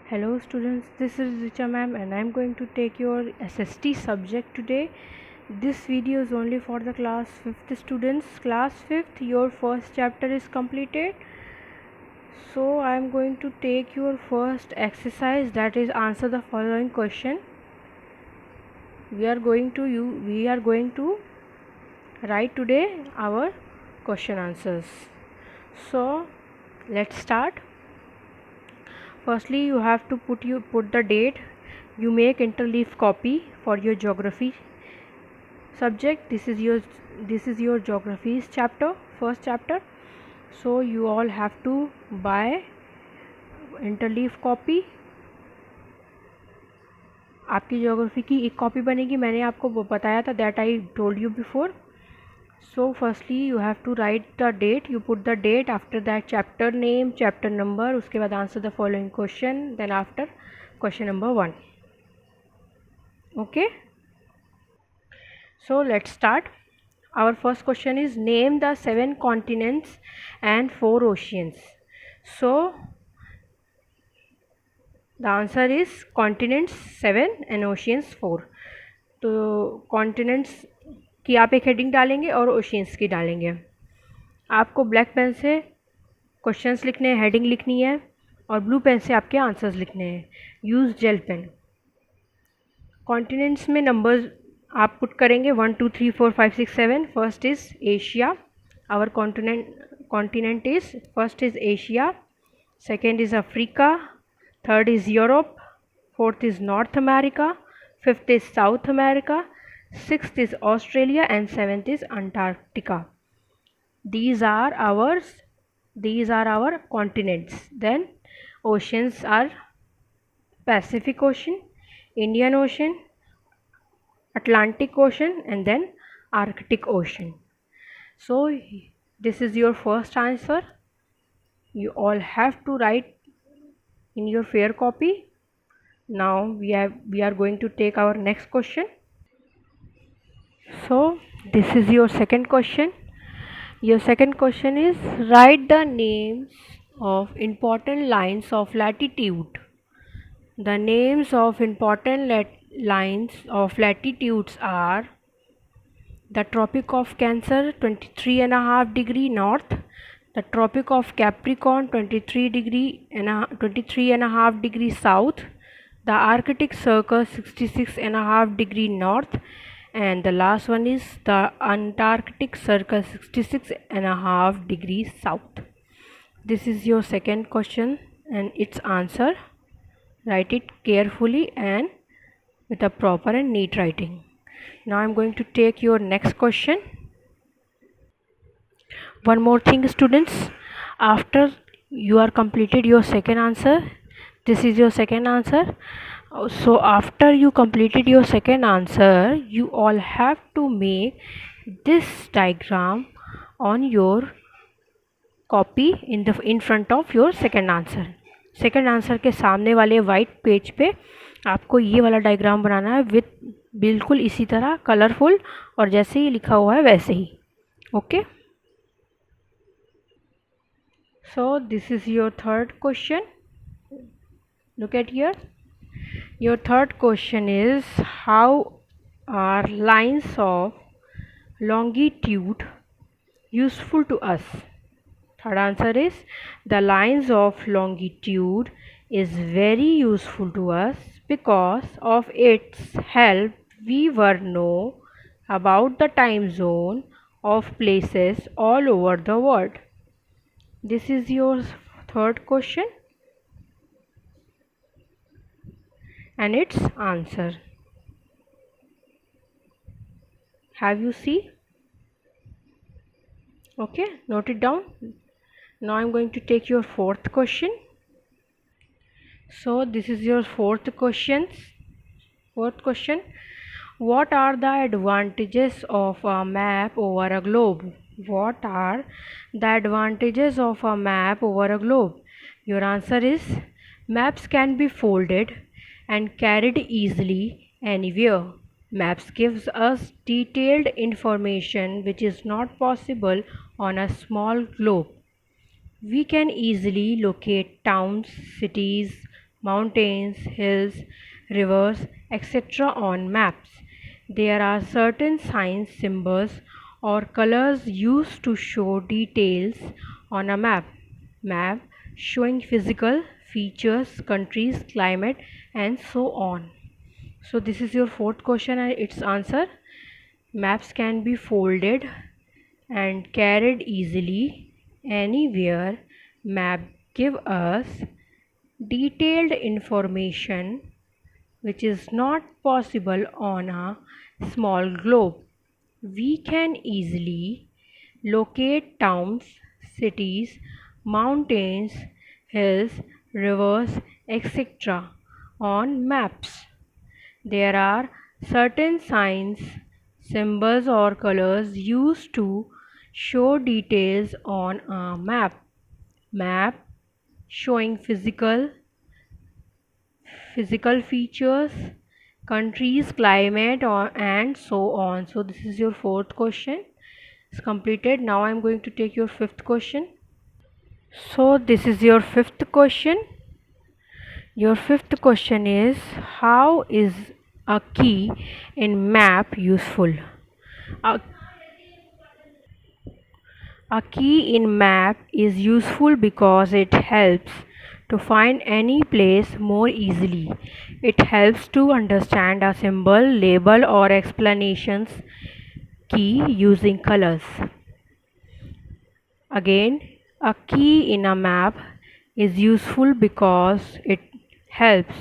Hello students, this is Richa ma'am and I am going to take your SST subject today. This video is only for the class 5th students. Class 5th, your first chapter is completed. So I am going to take your first exercise, that is answer the following question. We are going to write today our question answers. So let's start. Firstly, you have to put the date. You make interleaf copy for your geography subject. This is your geography's chapter, first chapter. So you all have to buy interleaf copy. आपकी geography की एक copy बनेगी, मैंने आपको बताया था, that I told you before. So firstly you have to write the date. You put the date, after that chapter name, chapter number, उसके बाद answer the following question, then after question number 1. Okay, so let's start. Our first question is name the 7 continents and 4 oceans. So the answer is continents 7 and oceans 4. तो continents की आप एक heading डालेंगे और oceans की डालेंगे. आपको black pen से क्वेश्चंस लिखने हैं, हेडिंग लिखनी है, और ब्लू पेन से आपके आंसर्स लिखने हैं. Use gel pen. कॉन्टिनेंट्स में नंबर्स आप पुट करेंगे 1 2 3 4 5 6 7. First is Asia. Our continent is, first is Asia, second is Africa, third is Europe, fourth is North America, fifth is South America, sixth is Australia, and seventh is Antarctica. These are our continents. Then oceans are Pacific Ocean, Indian Ocean, Atlantic Ocean, and then Arctic Ocean. So this is your first answer. You all have to write in your fair copy. Now we are going to take our next question. So this is your second question. Your second question is write the names of important lines of latitude. The names of important lines of latitudes are the Tropic of Cancer 23.5 degree north, the Tropic of Capricorn 23.5 degree south, the Arctic Circle 66.5 degree north, and the last one is the Antarctic Circle 66.5 degrees south. This is your second question and its answer. Write it carefully and with a proper and neat writing. Now I am going to take your next question. One more thing students, after you are completed your second answer, this is your second answer. So after you completed your second answer, you all have to make this diagram on your copy in front of your second answer. Second answer के सामने वाले white page पे आपको ये वाला diagram बनाना है with बिल्कुल इसी तरह कलरफुल, और जैसे ही लिखा हुआ है वैसे ही. Okay, so this is your third question. Look at here. Your third question is how are lines of longitude useful to us? Third answer is the lines of longitude is very useful to us because of its help we will know about the time zone of places all over the world. This is your third question and its answer. Have you seen? Okay, note it down. Now I'm going to take your fourth question. So this is your fourth question. What are the advantages of a map over a globe? What are the advantages of a map over a globe? Your answer is maps can be folded and carried easily anywhere. Maps gives us detailed information which is not possible on a small globe. We can easily locate towns, cities, mountains, hills, rivers, etc. on maps. There are certain signs, symbols, or colors used to show details on a map. Map showing physical features, countries, climate, and so on. So this is your fourth question and its answer. Maps can be folded and carried easily anywhere. Map give us detailed information which is not possible on a small globe. We can easily locate towns, cities, mountains, hills, rivers, etc. on maps. There are certain signs, symbols, or colors used to show details on a map. Map showing physical features, countries, climate, and so on. So this is your fourth question. It's completed. Now I'm going to take your fifth question. So this is your fifth question. Your fifth question is, how is a key in map useful? A, a key in map is useful because it helps to find any place more easily. It helps to understand a symbol, label, or explanations key using colors. Again, a key in a map is useful because it helps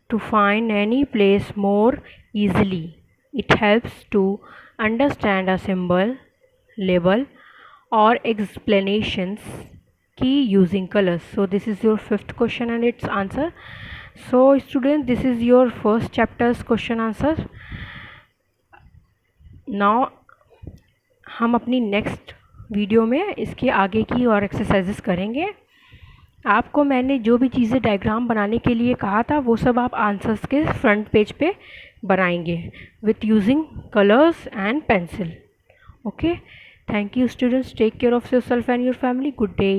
to find any place more easily. It helps to understand a symbol, label, or explanations key using colors. So this is your fifth question and its answer. So students, this is your first chapter's question answer. Now हम अपनी next video में इसके आगे की और exercises करेंगे. आपको मैंने जो भी चीज़ें डायग्राम बनाने के लिए कहा था वो सब आप आंसर्स के फ्रंट पेज पे बनाएंगे with using colours and pencil. Okay, thank you students. Take care of yourself and your family. Good day.